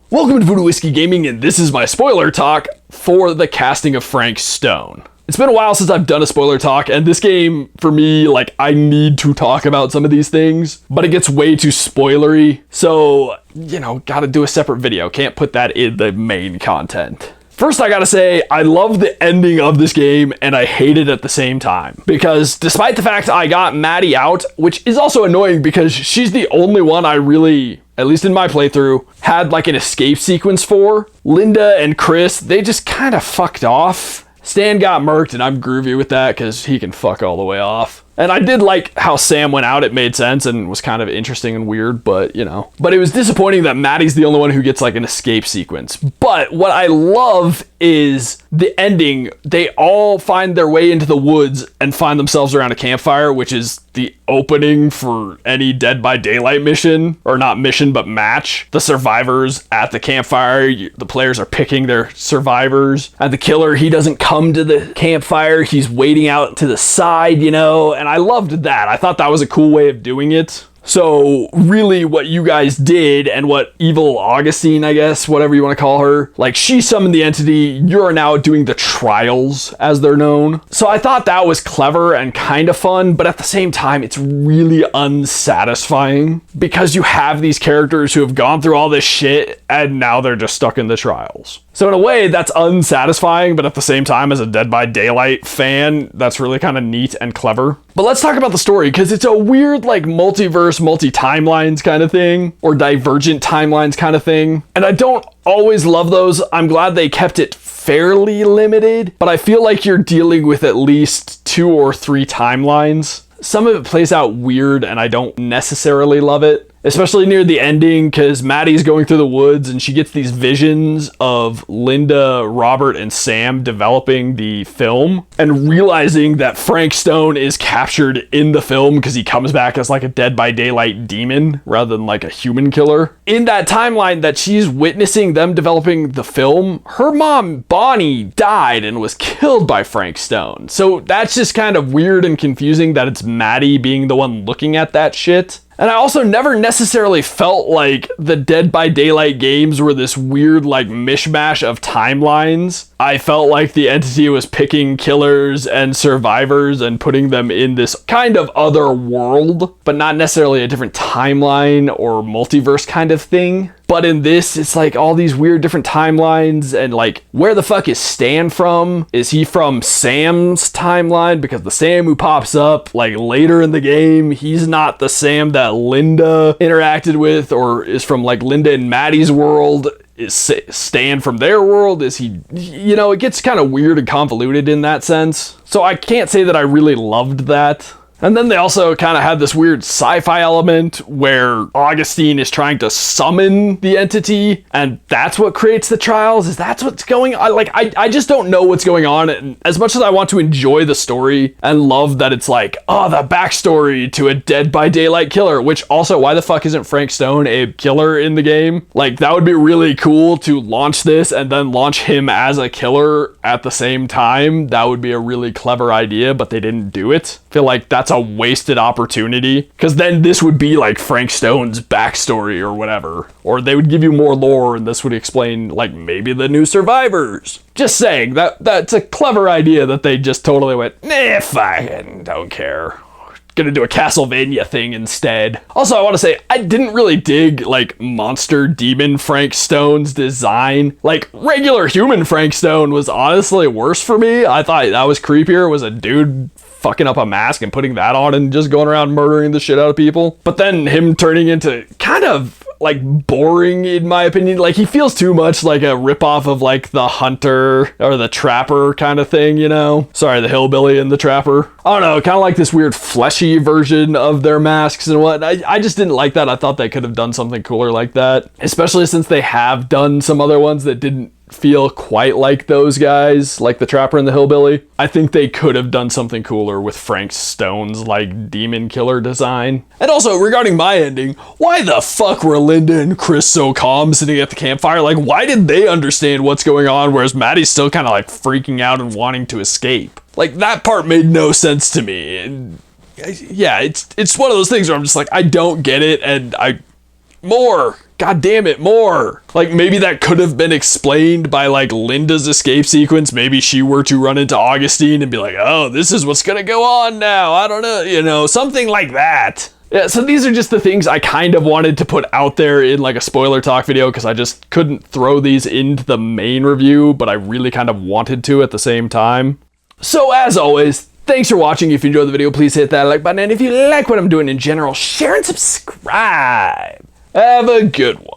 Welcome to Voodoo Whiskey Gaming, and this is my spoiler talk for the casting of Frank Stone. It's been a while since I've done a spoiler talk, and this game, for me, I need to talk about some of these things, but it gets way too spoilery, so, gotta do a separate video. Can't put that in the main content. First, I gotta say, I love the ending of this game, and I hate it at the same time. Because despite the fact I got Maddie out, which is also annoying because she's the only one I really, at least in my playthrough, had an escape sequence for, Linda and Chris, they just kind of fucked off. Stan got murked, and I'm groovy with that because he can fuck all the way off. And I did like how Sam went out. It made sense and was kind of interesting and weird, but But it was disappointing that Maddie's the only one who gets an escape sequence. But what I love is the ending. They all find their way into the woods and find themselves around a campfire, which is the opening for any Dead by Daylight mission, or not mission, but match. The survivors at the campfire, the players are picking their survivors, and the killer, he doesn't come to the campfire, he's waiting out to the side, and I loved that. I thought that was a cool way of doing it. So really what you guys did, and what Evil Augustine, I guess, whatever you want to call her, she summoned the entity, you're now doing the trials as they're known. So I thought that was clever and kind of fun, but at the same time, it's really unsatisfying because you have these characters who have gone through all this shit and now they're just stuck in the trials. So in a way, that's unsatisfying, but at the same time, as a Dead by Daylight fan, that's really kind of neat and clever. But let's talk about the story, because it's a weird, multiverse, multi-timelines kind of thing, or divergent timelines kind of thing. And I don't always love those. I'm glad they kept it fairly limited, but I feel like you're dealing with at least 2 or 3 timelines. Some of it plays out weird, and I don't necessarily love it. Especially near the ending, because Maddie's going through the woods and she gets these visions of Linda, Robert, and Sam developing the film and realizing that Frank Stone is captured in the film because he comes back as a Dead by Daylight demon rather than a human killer. In that timeline that she's witnessing them developing the film, her mom, Bonnie, died and was killed by Frank Stone. So that's just kind of weird and confusing that it's Maddie being the one looking at that shit. And I also never necessarily felt like the Dead by Daylight games were this weird, mishmash of timelines. I felt like the entity was picking killers and survivors and putting them in this kind of other world, but not necessarily a different timeline or multiverse kind of thing. But in this, it's all these weird different timelines, and where the fuck is Stan from? Is he from Sam's timeline? Because the Sam who pops up later in the game, he's not the Sam that Linda interacted with, or is from Linda and Maddie's world. Is Stan from their world? Is he, it gets kind of weird and convoluted in that sense. So I can't say that I really loved that. And then they also kind of had this weird sci-fi element where Augustine is trying to summon the entity, and that's what creates the trials. Is that what's going on? I just don't know what's going on. And as much as I want to enjoy the story and love that it's the backstory to a Dead by Daylight killer, which also, why the fuck isn't Frank Stone a killer in the game? That would be really cool to launch this and then launch him as a killer at the same time. That would be a really clever idea, but they didn't do it. I feel like that's a wasted opportunity, because then this would be Frank Stone's backstory or whatever, or they would give you more lore and this would explain maybe the new survivors. Just saying, that's a clever idea that they just totally went, nah, fucking don't care, gonna do a Castlevania thing instead. Also, I want to say, I didn't really dig monster demon Frank Stone's design. Regular human Frank Stone was honestly worse for me. I thought that was creepier. It was a dude fucking up a mask and putting that on and just going around murdering the shit out of people. But then him turning into kind of boring, in my opinion. He feels too much like a ripoff of the hunter or the trapper kind of thing, Sorry, the hillbilly and the trapper. I don't know, kind of this weird fleshy version of their masks and what. I just didn't like that. I thought they could have done something cooler like that, especially since they have done some other ones that didn't feel quite like those guys, like the trapper and the hillbilly. I think they could have done something cooler with Frank Stone's demon killer design. And also, regarding my ending, why the fuck were Linda and Chris so calm sitting at the campfire? Why did they understand what's going on, whereas Maddie's still kind of freaking out and wanting to escape? That part made no sense to me. And yeah, it's one of those things where I'm just I don't get it, and more God damn it, more. Like, maybe that could have been explained by, like, Linda's escape sequence. Maybe she were to run into Augustine and be like, oh, this is what's gonna go on now. I don't know, you know, something like that. Yeah, so these are just the things I kind of wanted to put out there in, like, a spoiler talk video, because I just couldn't throw these into the main review, but I really kind of wanted to at the same time. So, as always, thanks for watching. If you enjoyed the video, please hit that like button, and if you like what I'm doing in general, share and subscribe. Have a good one.